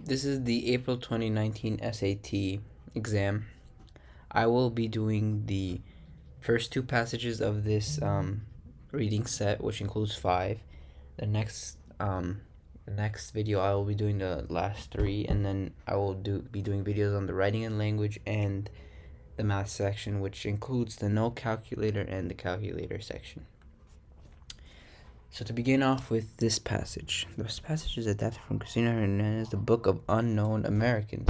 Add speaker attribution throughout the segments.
Speaker 1: This is the April 2019 SAT exam. I will be doing the first two passages of this reading set, which includes five. The next video I will be doing the last three, and then I will be doing videos on the writing and language and the math section, which includes the no calculator and the calculator section. So to begin off with this passage is adapted from Cristina Hernandez, The Book of Unknown Americans.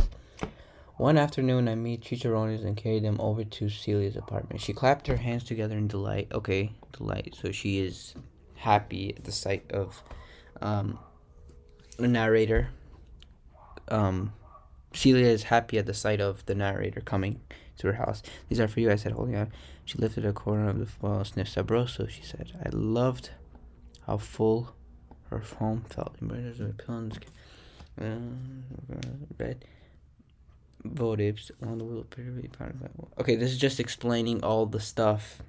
Speaker 1: One afternoon, I meet chicharrones and carry them over to Celia's apartment. She clapped her hands together in delight. Okay, delight. So she is happy at the sight of the narrator. Celia is happy at the sight of the narrator coming to her house. These are for you, I said, holding out. She lifted a corner of the foil, sniffed sabroso. She said, I loved how full her home felt. Red votives on the wheel. Okay, this is just explaining all the stuff,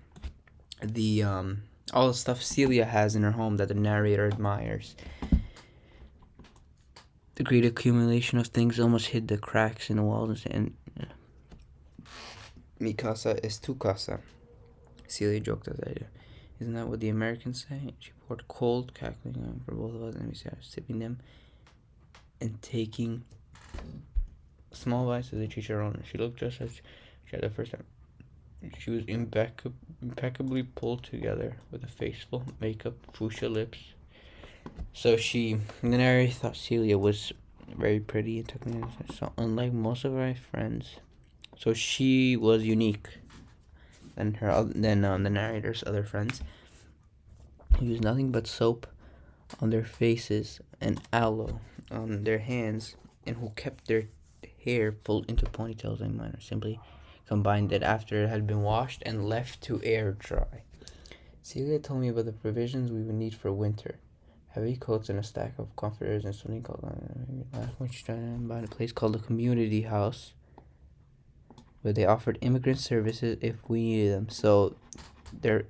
Speaker 1: all the stuff Celia has in her home that the narrator admires. The great accumulation of things almost hid the cracks in the walls, and mi casa es tu casa. Celia joked as I did. Isn't that what the Americans say? She poured cold, cackling on for both of us, and we started sipping them and taking small bites of the chicharron. She looked just as she had the first time. She was impeccably pulled together with a face full of makeup, fuchsia lips. So the narrator thought Celia was very pretty and took me as so unlike most of my friends. So she was unique than the narrator's other friends, who used nothing but soap on their faces and aloe on their hands, and who kept their hair pulled into ponytails like mine, or simply combined it after it had been washed and left to air dry. Celia told me about the provisions we would need for winter. Heavy coats and a stack of comforters and something called which by a place called the Community House, where they offered immigrant services if we needed them. So the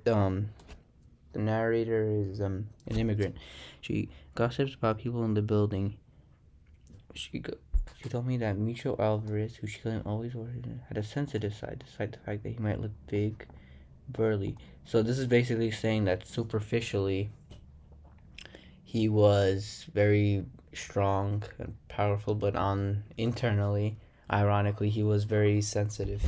Speaker 1: narrator is an immigrant. She gossips about people in the building. She told me that Micho Alvarez, who she claimed always had a sensitive side, despite the fact that he might look big, burly. So this is basically saying that superficially, he was very strong and powerful, but internally, ironically, he was very sensitive.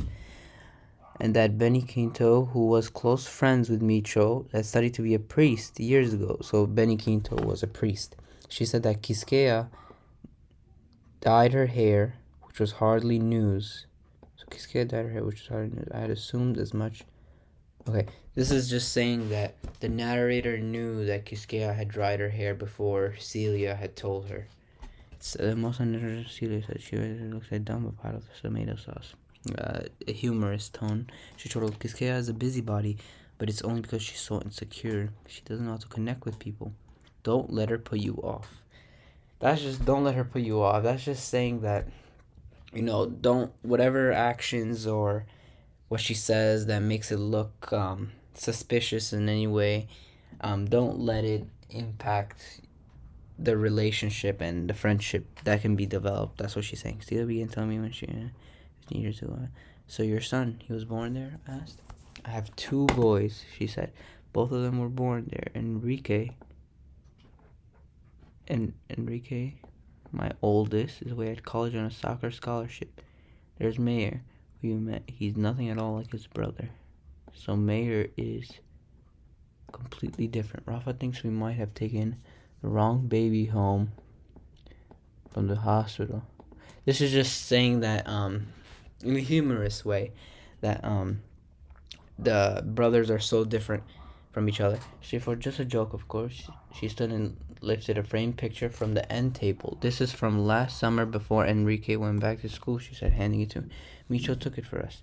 Speaker 1: And that Benny Quinto, who was close friends with Micho, had studied to be a priest years ago. So Benny Quinto was a priest. She said that Quisqueya dyed her hair, which was hardly news. So Quisqueya dyed her hair, which was hardly news. I had assumed as much. Okay, this is just saying that the narrator knew that Quisqueya had dyed her hair before Celia had told her. It's most unnecessary. Celia said she looks like dumb pot of tomato sauce. A humorous tone. She told Quisqueya is a busybody, but it's only because she's so insecure. She doesn't know how to connect with people. Don't let her put you off. Don't let her put you off. That's just saying that, don't, whatever actions or what she says that makes it look suspicious in any way, don't let it impact the relationship and the friendship that can be developed. That's what she's saying. Steele began telling me when she 15 years ago. So your son, he was born there? I asked. I have two boys, she said. Both of them were born there. Enrique, my oldest, is away at college on a soccer scholarship. There's Mayor, who you met. He's nothing at all like his brother. So Mayor is completely different. Rafa thinks we might have taken the wrong baby home from the hospital. This is just saying that, in a humorous way, that the brothers are so different from each other. For just a joke, of course, she stood and lifted a framed picture from the end table. This is from last summer before Enrique went back to school, she said, handing it to him. Micho took it for us.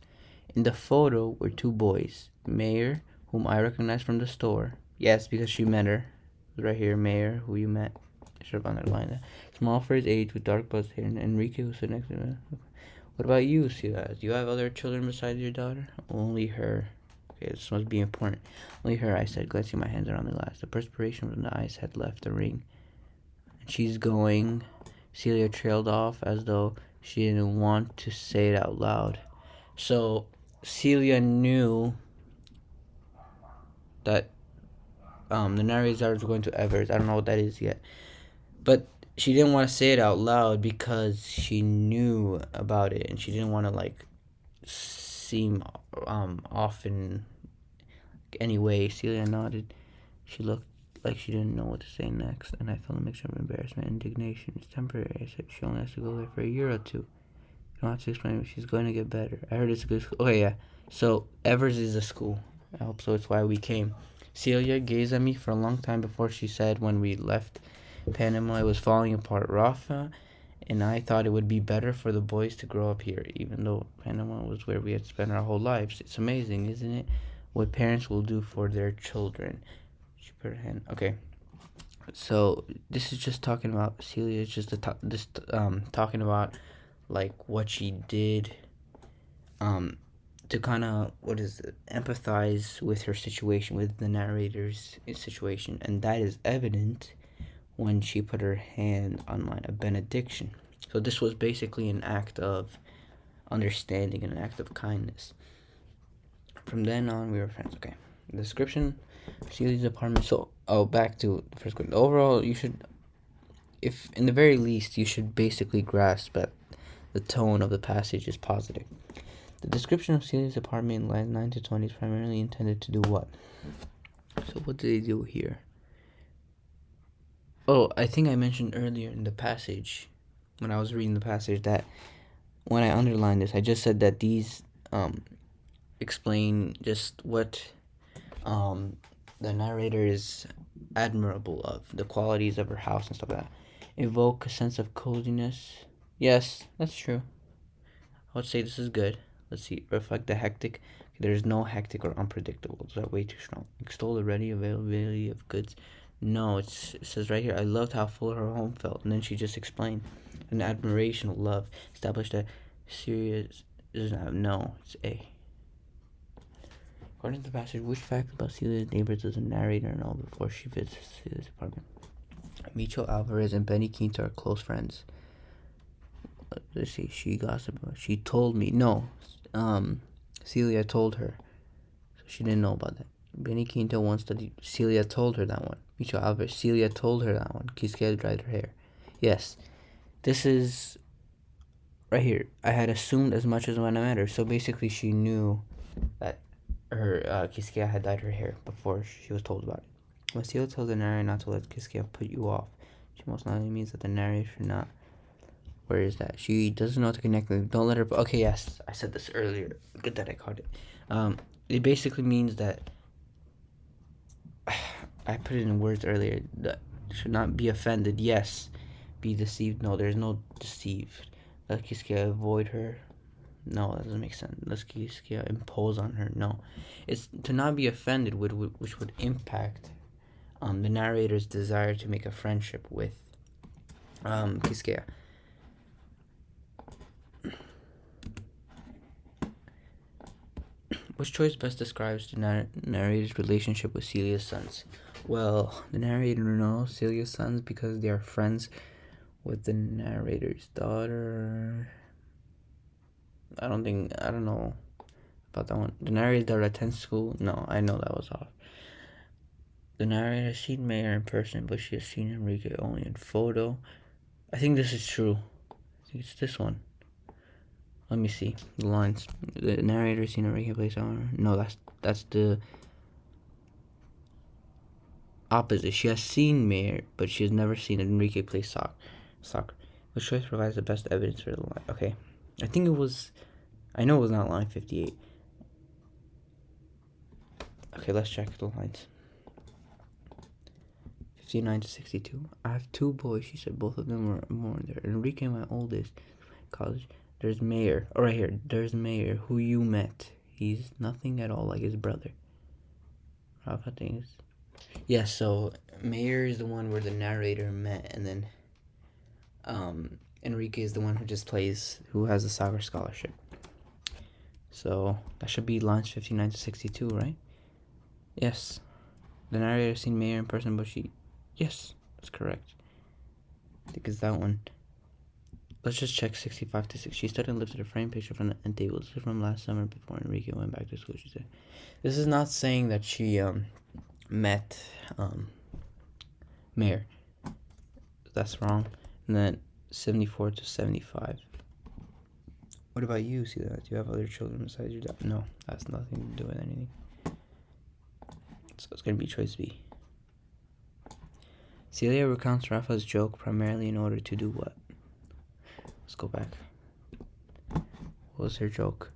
Speaker 1: In the photo were two boys. Mayor, whom I recognized from the store. Yes, because she met her. Right here, Mayor, who you met. I should have underlined that. Small for his age, with dark buzzed hair, and Enrique, who stood next to him. What about you, Sila? Do you have other children besides your daughter? Only her. Okay, this must be important. Only her, I said, glancing my hands around the glass. The perspiration from the eyes had left the ring. And she's going. Celia trailed off as though she didn't want to say it out loud. So Celia knew that the narrator was going to Evers. I don't know what that is yet, but she didn't want to say it out loud because she knew about it and she didn't want to like seem off in any way. Celia nodded. She looked like she didn't know what to say next, and I felt a mixture of embarrassment and indignation. It's temporary, I said. She only has to go there for a year or two. You don't have to explain it. She's going to get better. I heard it's a good school. Okay, yeah. So Evers is a school. I hope so. It's why we came. Celia gazed at me for a long time before she said when we left Panama it was falling apart. Rafa and I thought it would be better for the boys to grow up here, even though Panama was where we had spent our whole lives. It's amazing, isn't it? What parents will do for their children. She put her hand. Okay. So this is just talking about Celia. Is just talking about like what she did, to kind of empathize with her situation, with the narrator's situation, and that is evident when she put her hand on a benediction. So this was basically an act of understanding and an act of kindness. From then on, we were friends. Okay. The description, Celia's apartment. So, back to the first question. Overall, you should, if in the very least, you should basically grasp that the tone of the passage is positive. The description of Celia's apartment in lines 9 to 20 is primarily intended to do what? So, what did they do here? Oh, I think I mentioned earlier in the passage, when I was reading the passage, that when I underlined this, I just said that these explain just what the narrator is admirable of, the qualities of her house and stuff like that. Evoke a sense of coziness. Yes, that's true. I would say this is good. Let's see. Reflect the hectic. There is no hectic or unpredictable. Is that way too strong? Extol the ready availability of goods. No, it says right here, I loved how full her home felt. And then she just explained. An admiration of love. Established that serious is not. No, it's A. According to the passage, which fact about Celia's neighbors does the narrator know before she visits Celia's apartment? Micho Alvarez and Benny Quinto are close friends. Let's see. She gossiped about. She told me. No, Celia told her, so she didn't know about that. Benny Quinto once studied. Celia told her that one. Micho Alvarez. Celia told her that one. Quisqueya dried her hair. Yes, this is right here. I had assumed as much as when I met her. So basically, she knew that her Quisqueya had dyed her hair before she was told about it. When Celia tells the narrator not to let Quisqueya put you off, she most likely means that the narrator should not. Where is that? She doesn't know how to connect them. Don't let her. Okay, yes, I said this earlier. Good that I caught it. It basically means that I put it in words earlier. That should not be offended. Yes, be deceived. No, there's no deceived. Let Quisqueya avoid her. No, that doesn't make sense. Let Quisqueya impose on her. No, it's to not be offended, which would impact the narrator's desire to make a friendship with Quisqueya. Which choice best describes the narrator's relationship with Celia's sons? Well, the narrator knows Celia's sons because they are friends with the narrator's daughter. I don't know about that one. The narrator's daughter attends school. No, I know that was off. The narrator has seen Mayor in person, but she has seen Enrique only in photo. I think this is true. I think it's this one. Let me see the lines. The narrator has seen Enrique play soccer. No, that's the opposite. She has seen Mayor, but she has never seen Enrique play soccer. Which choice provides the best evidence for the line? Okay, I think it was. I know it was not line 58. Okay, let's check the lines. 59 to 62. I have two boys. She said both of them were born there. Enrique, my oldest, college. There's Mayor. Oh, right here. There's Mayor, who you met. He's nothing at all like his brother. Rafa thinks. Yeah, so Mayor is the one where the narrator met, and then Enrique is the one who just plays, who has a soccer scholarship. So that should be lines 59 to 62, right? Yes. The narrator has seen Mayor in person, but she. Yes, that's correct. I think it's that one. Let's just check 65 to 6. She started and lifted a framed picture from the end table. This is from last summer before Enrique went back to school, she said. This is not saying that she met Mayor. That's wrong. And then 74 to 75. What about you, Celia? Do you have other children besides your dad? No, that's nothing to do with anything. So it's going to be choice B. Celia recounts Rafa's joke primarily in order to do what? Let's go back. What was her joke?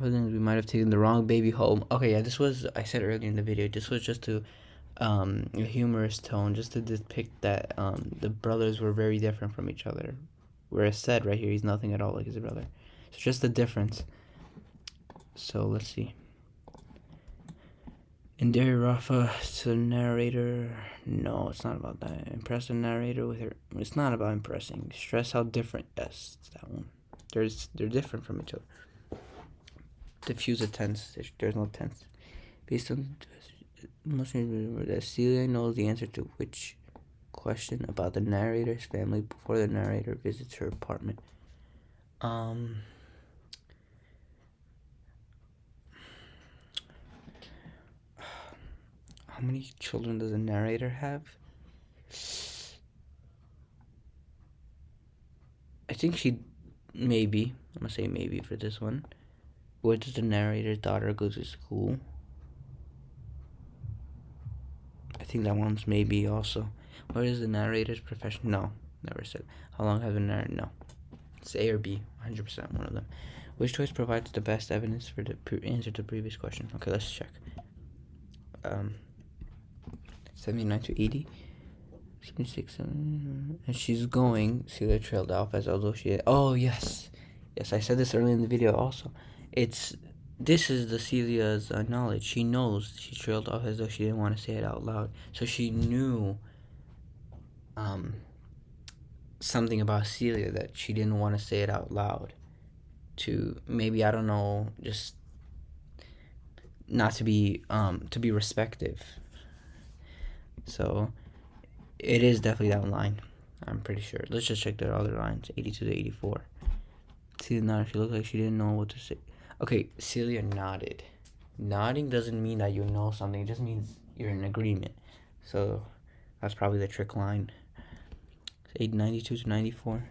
Speaker 1: We might have taken the wrong baby home. Okay, yeah, this was, I said earlier in the video, this was just to, a humorous tone, just to depict that, the brothers were very different from each other. Where it said right here, he's nothing at all like his brother. So just the difference. So let's see. Endear Rafa to the narrator. No, it's not about that. Impress the narrator with her. It's not about impressing. Stress how different. Yes, it's that one. They're different from each other. Diffuse a tense. There's no tense. Based on most that Celia knows the answer to which question about the narrator's family before the narrator visits her apartment. How many children does the narrator have? I think maybe. I'm gonna say maybe for this one. Where does the narrator's daughter go to school? I think that one's maybe also. What is the narrator's profession? No, never said. How long have the narrator? No. It's A or B. 100% one of them. Which choice provides the best evidence for the answer to the previous question? Okay, let's check. 79 to 80. 76, and she's going. Celia trailed off as although she. Oh yes, yes. I said this earlier in the video. Also, this is the Celia's knowledge. She knows she trailed off as though she didn't want to say it out loud. So she knew something about Celia that she didn't want to say it out loud. To maybe, I don't know, just not to be respective. So it is definitely that line. I'm pretty sure. Let's just check the other lines. 82 to 84. Celia nodded. She looked like she didn't know what to say. Okay, Celia nodded. Nodding doesn't mean that you know something. It just means you're in agreement. So that's probably the trick line. 92 to 94.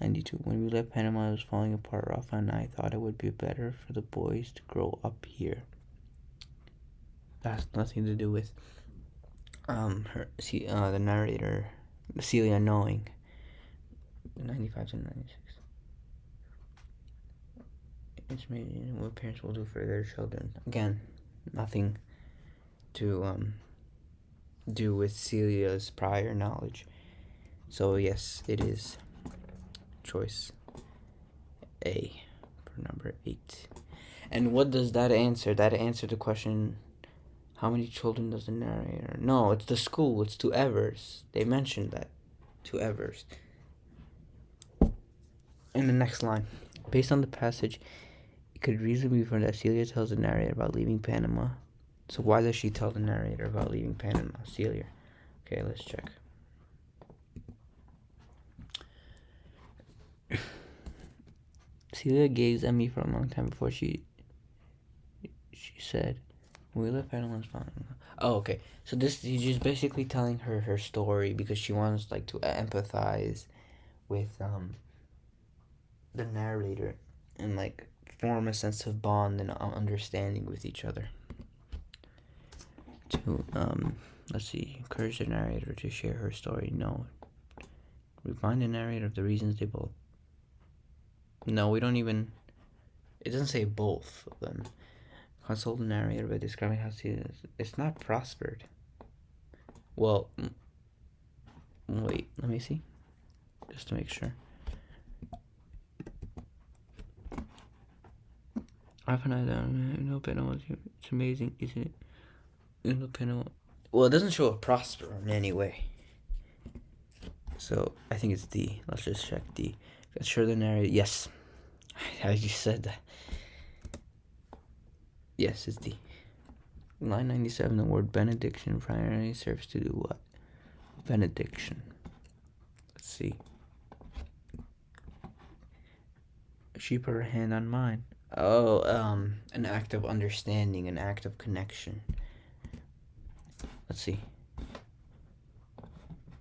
Speaker 1: 92. When we left Panama, it was falling apart. Rafa and I thought it would be better for the boys to grow up here. That's nothing to do with the narrator, Celia knowing. 95 to 96. It's amazing what parents will do for their children. Again, nothing to do with Celia's prior knowledge. So yes, it is choice A for number 8. And what does that answer? That answered the question, how many children does the narrator? No, it's the school. It's to Evers. They mentioned that. To Evers. In the next line. Based on the passage, it could reasonably be from that Celia tells the narrator about leaving Panama. So why does she tell the narrator about leaving Panama? Celia. Okay, let's check. Celia gazed at me for a long time before she said, when we left Panama, oh, okay. So she's just basically telling her story because she wants like to empathize with the narrator and like form a sense of bond and understanding with each other. To let's see, encourage the narrator to share her story. No. Remind the narrator of the reasons they both. No, we don't even. It doesn't say both of them. Console the narrator by describing how it's not prospered. Well, wait, let me see. Just to make sure. I've no Panama. It's amazing, isn't it? No Panama. Well, it doesn't show a prosper in any way. So I think it's D. Let's just check D. Sure, the narrator. Yes, I just said that. Yes, it's D. Line 97. The word benediction primarily serves to do what? Benediction. Let's see. She put her hand on mine. Oh, an act of understanding, an act of connection. Let's see.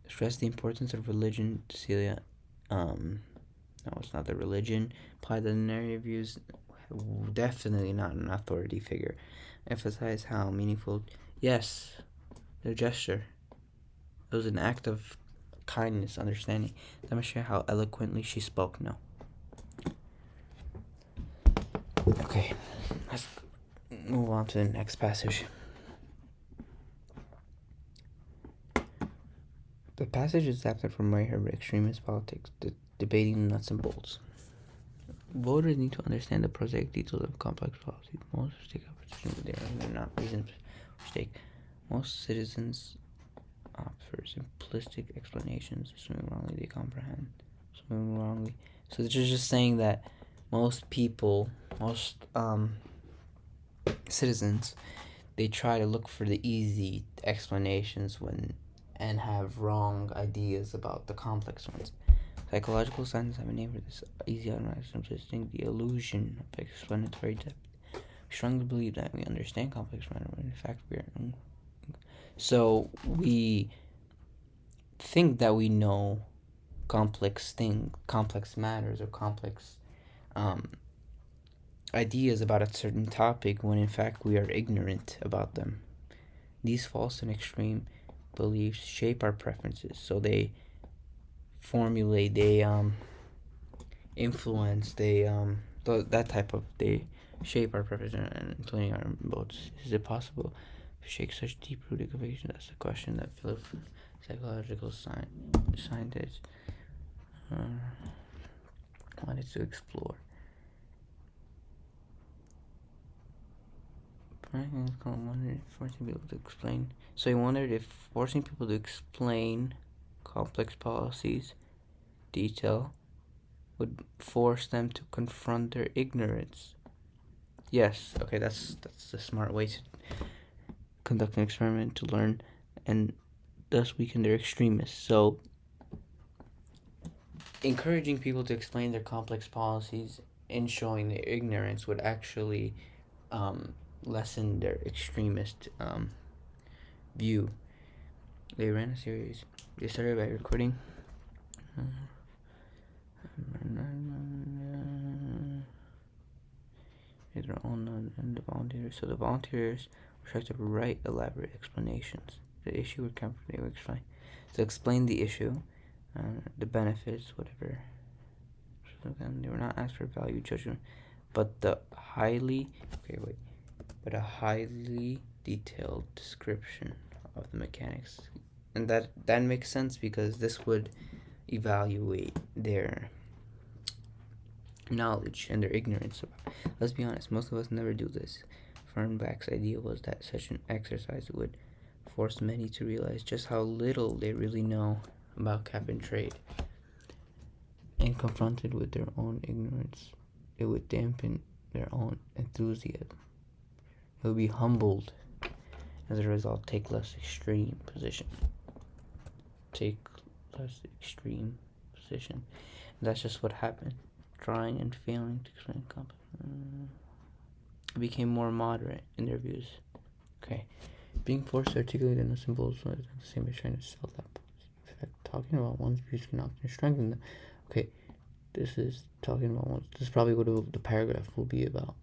Speaker 1: Stress the importance of religion, Cecilia. No, it's not the religion. Apply the narrative views. Definitely not an authority figure. Emphasize how meaningful. Yes, the gesture. It was an act of kindness, understanding. Demonstrate how eloquently she spoke. No. Okay, let's move on to the next passage. The passage is adapted from right here, extremist politics, debating nuts and bolts. Voters need to understand the prosaic details of complex policies. Most take up they're not reasons mistake. Most citizens opt for simplistic explanations, assuming wrongly they comprehend. Assuming wrongly. So they're just saying that most people, most citizens, they try to look for the easy explanations and have wrong ideas about the complex ones. Psychological science have a name for this easy simplistic, the illusion of explanatory depth. We strongly believe that we understand complex matter when in fact we are. So we think that we know complex matters, or complex ideas about a certain topic when in fact we are ignorant about them. These false and extreme beliefs shape our preferences, so they formulate, they influence, they that type of, they shape our preferences, including our votes. Is it possible to shake such deep-rooted convictions? That's the question that Philip, psychological scientists, wanted to explore. Forcing people to explain. So he wondered if forcing people to explain complex policies, detail, would force them to confront their ignorance. Yes, okay, that's a smart way to conduct an experiment, to learn, and thus weaken their extremists. So encouraging people to explain their complex policies and showing their ignorance would actually lessen their extremist view. They ran a series. They started by recording their own and the volunteers. So the volunteers were trying to write elaborate explanations. The issue would come from, they would explain. So explain the issue, the benefits, whatever. So then they were not asked for value judgment, but a highly detailed description of the mechanics. And that makes sense, because this would evaluate their knowledge and their ignorance. Let's be honest, most of us never do this. Fernbach's idea was that such an exercise would force many to realize just how little they really know about cap and trade. And confronted with their own ignorance, it would dampen their own enthusiasm. It would be humbled. As a result, take less extreme position. That's just what happened. Trying and failing to explain complex became more moderate in their views. Okay. Being forced to articulate in a simple is the same as trying to sell that policy. In fact, talking about one's views can often strengthen them. Okay, this is talking about one's. This is probably what the paragraph will be about.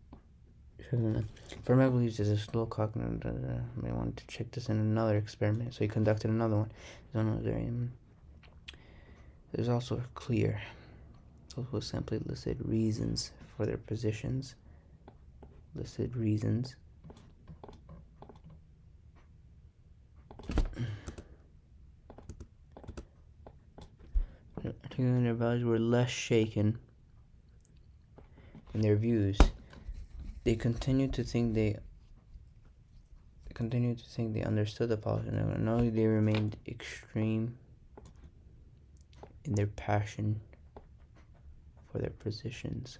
Speaker 1: Fermat believes there's a slow cognitive. They wanted to check this in another experiment, so he conducted another one. There's also clear. Those who simply listed reasons for their positions. Listed reasons. Their values were less shaken in their views. They continued to think they understood the policy. Not only they remained extreme in their passion for their positions.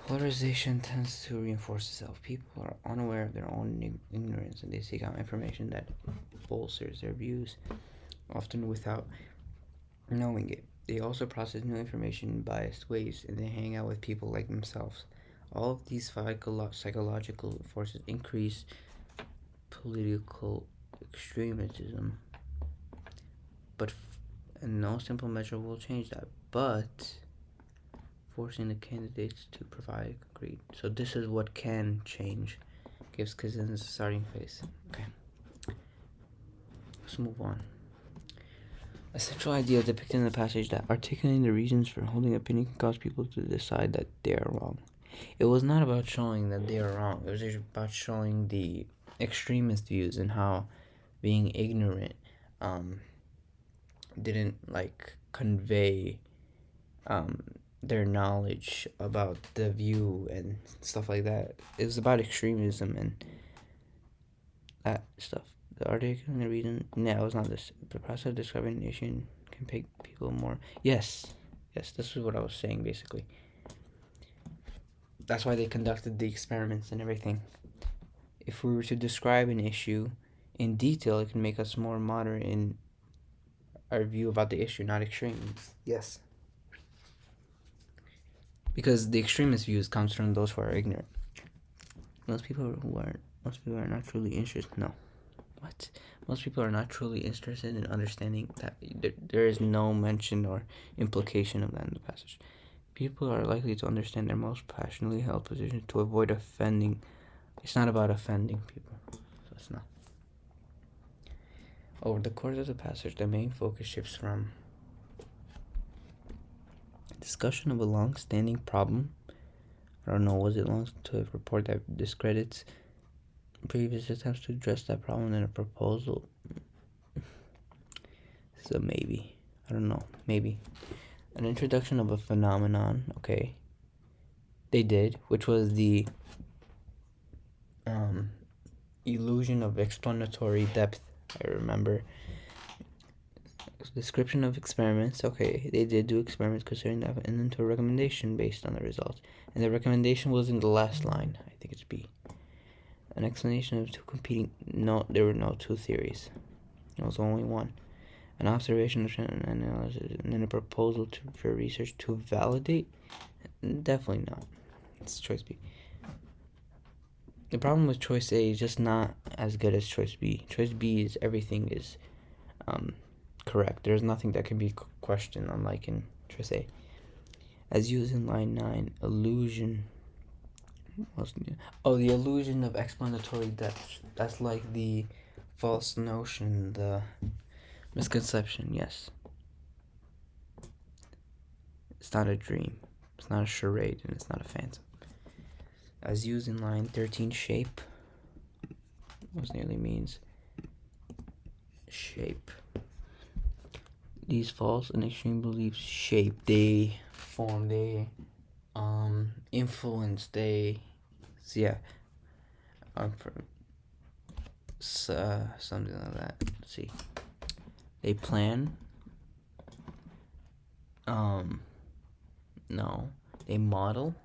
Speaker 1: Polarization tends to reinforce itself. People are unaware of their own ignorance, and they seek out information that bolsters their views, often without knowing it. They also process new information in biased ways, and they hang out with people like themselves. All of these psychological forces increase political extremism, but and no simple measure will change that. But forcing the candidates to provide concrete. So this is what can change. Gives Kazin's starting phase. Okay. Let's move on. A central idea depicted in the passage that articulating the reasons for holding opinion can cause people to decide that they are wrong. It was not about showing that they are wrong. It was about showing the extremist views and how being ignorant didn't like convey their knowledge about the view and stuff like that. It was about extremism and that stuff. The article and the reason. No, it was not this. The process of describing a nation can make people more. Yes, this is what I was saying basically. That's why they conducted the experiments and everything. If we were to describe an issue in detail, it can make us more moderate in our view about the issue, not extremes. Yes. Because the extremist views comes from those who are ignorant. Most people are not truly interested. No. What? Most people are not truly interested in understanding that there is no mention or implication of that in the passage. People are likely to understand their most passionately held position to avoid offending. It's not about offending people. So it's not. Over the course of the passage, the main focus shifts from discussion of a long-standing problem. I don't know, was it long to a report that discredits previous attempts to address that problem in a proposal? So maybe. I don't know. Maybe. An introduction of a phenomenon. Okay. They did, which was the illusion of explanatory depth. I remember. Description of experiments. Okay, they did do experiments concerning that, and then to a recommendation based on the results. And the recommendation was in the last line. I think it's B. An explanation of two competing. No, there were no two theories. There was only one. An observation and analysis, and then a proposal for research to validate. Definitely not. It's choice B. The problem with choice A is just not as good as choice B. Choice B is everything is correct. There's nothing that can be questioned, unlike in choice A. As used in line 9, illusion. Oh, the illusion of explanatory depth. That's like the false notion, the misconception, yes. It's not a dream. It's not a charade, and it's not a phantom. As used in line 13, shape. Most nearly means shape. These false and extreme beliefs shape, they form, they influence, they something like that. Let's see. They plan. No. They model.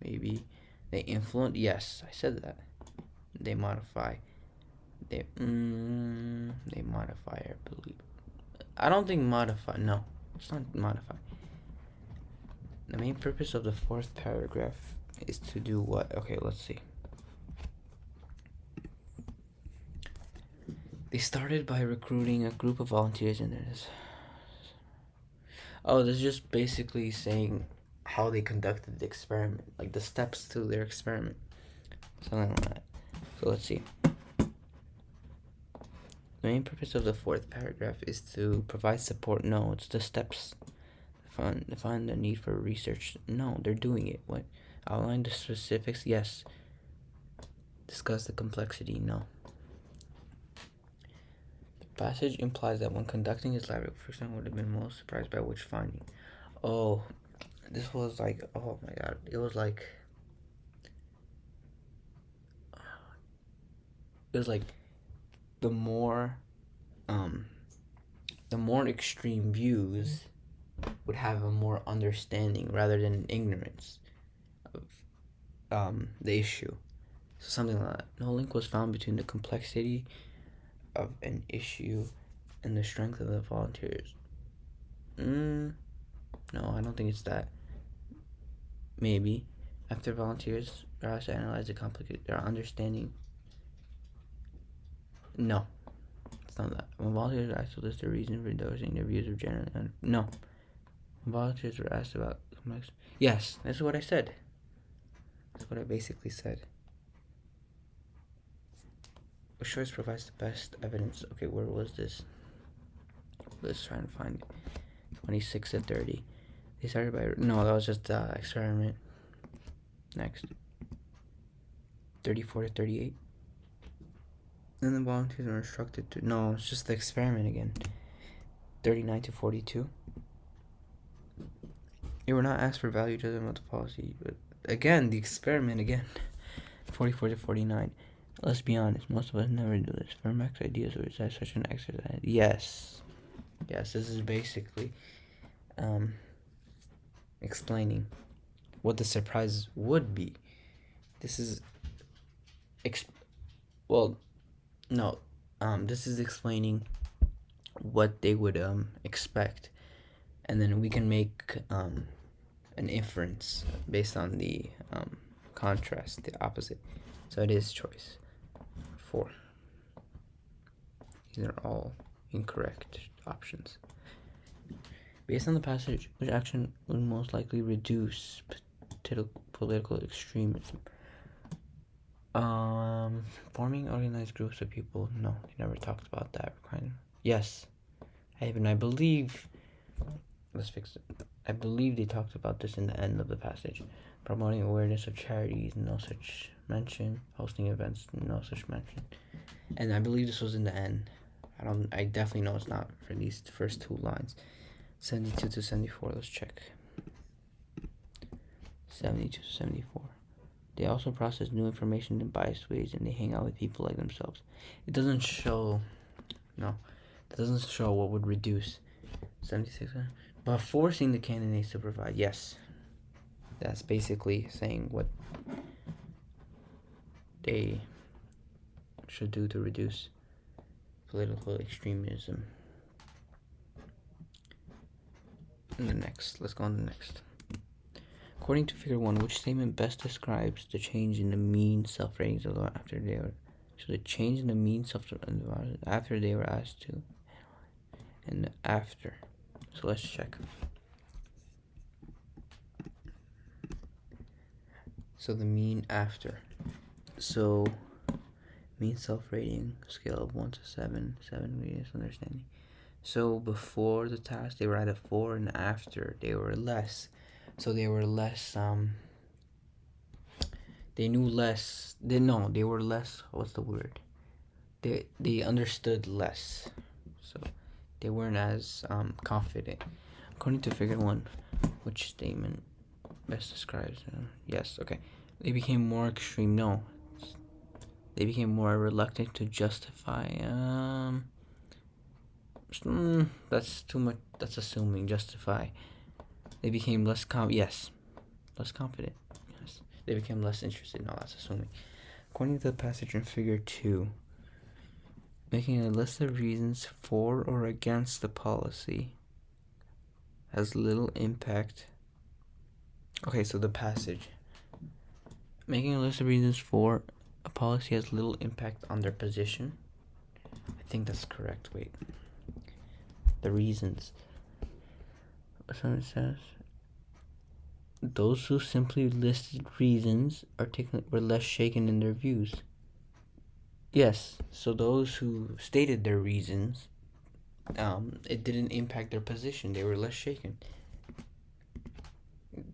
Speaker 1: Maybe. They influence. Yes, I said that. They modify. They modify, I believe. I don't think modify. No, it's not modify. The main purpose of the fourth paragraph is to do what? Okay, let's see. They started by recruiting a group of volunteers in this. Oh, this is just basically saying how they conducted the experiment, like the steps to their experiment. Something like that. So let's see. The main purpose of the fourth paragraph is to provide support. No, it's the steps. Define the need for research. No, they're doing it. What? Outline the specifics. Yes. Discuss the complexity. No. The passage implies that when conducting his lab, the person would have been most surprised by which finding. Oh, this was like, oh my god, it was like the more extreme views would have a more understanding rather than ignorance of the issue. So something like that. No link was found between the complexity of an issue in the strength of the volunteers. No, I don't think it's that. Maybe after volunteers are asked to analyze the complicated their understanding. No, it's not that. When volunteers are asked to list their reason for endorsing their views of generally no. When volunteers were asked about complex. Yes, that's what I said. That's what I basically said. Which choice provides the best evidence? Okay, where was this? Let's try and find it. 26 to 30. They started by no, that was just experiment. Next. 34 to 38. Then the volunteers were instructed to no, it's just the experiment again. 39 to 42. They were not asked for value judgment of the policy, but again, the experiment again. 44 to 49. Let's be honest, most of us never do this. For max ideas, or is that such an exercise? Yes. Yes, this is basically explaining what the surprise would be. This is this is explaining what they would expect, and then we can make an inference based on the contrast, the opposite. So it is choice 4. These are all incorrect options. Based on the passage, which action would most likely reduce political extremism? Forming organized groups of people. No, they never talked about that. Yes, I believe. Let's fix it. I believe they talked about this in the end of the passage. Promoting awareness of charities, no such mention. Hosting events, no such mention. And I believe this was in the end. I definitely know it's not for these first 2 lines. 72 to 74, let's check. 72 to 74. They also process new information in biased ways, and they hang out with people like themselves. It doesn't show, that doesn't show what would reduce. 76, but forcing the candidates to provide, yes. That's basically saying what they should do to reduce political extremism. And let's go on to the next. According to Figure 1, which statement best describes the change in the mean self-ratings of the after they were the change in the mean self-ratings after they were asked to, and after. So let's check. So the mean after. So mean self-rating scale of 1 to 7, 7 greatest understanding. So before the task they were at a 4, and after they were less. So they were less they knew less. They were less, what's the word? They understood less. So they weren't as confident. According to Figure 1, which statement best describes yes, okay. They became more extreme. No. They became more reluctant to justify that's too much. That's assuming. Justify. They became less less confident. Yes. They became less interested. No, that's assuming. According to the passage in Figure 2, making a list of reasons for or against the policy has little impact. Okay, so the passage. Making a list of reasons for a policy has little impact on their position. I think that's correct. Wait. The reasons. So it says, those who simply listed reasons were less shaken in their views. Yes, so those who stated their reasons, it didn't impact their position. They were less shaken.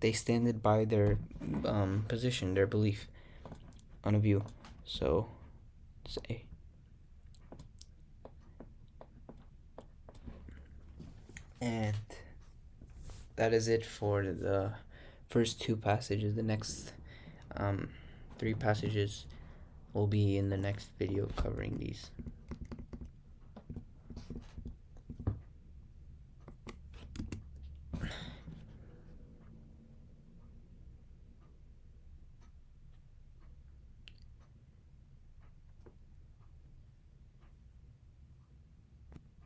Speaker 1: They standed by their position, their belief on a view. So, say. And that is it for the first 2 passages. The next 3 passages will be in the next video covering these.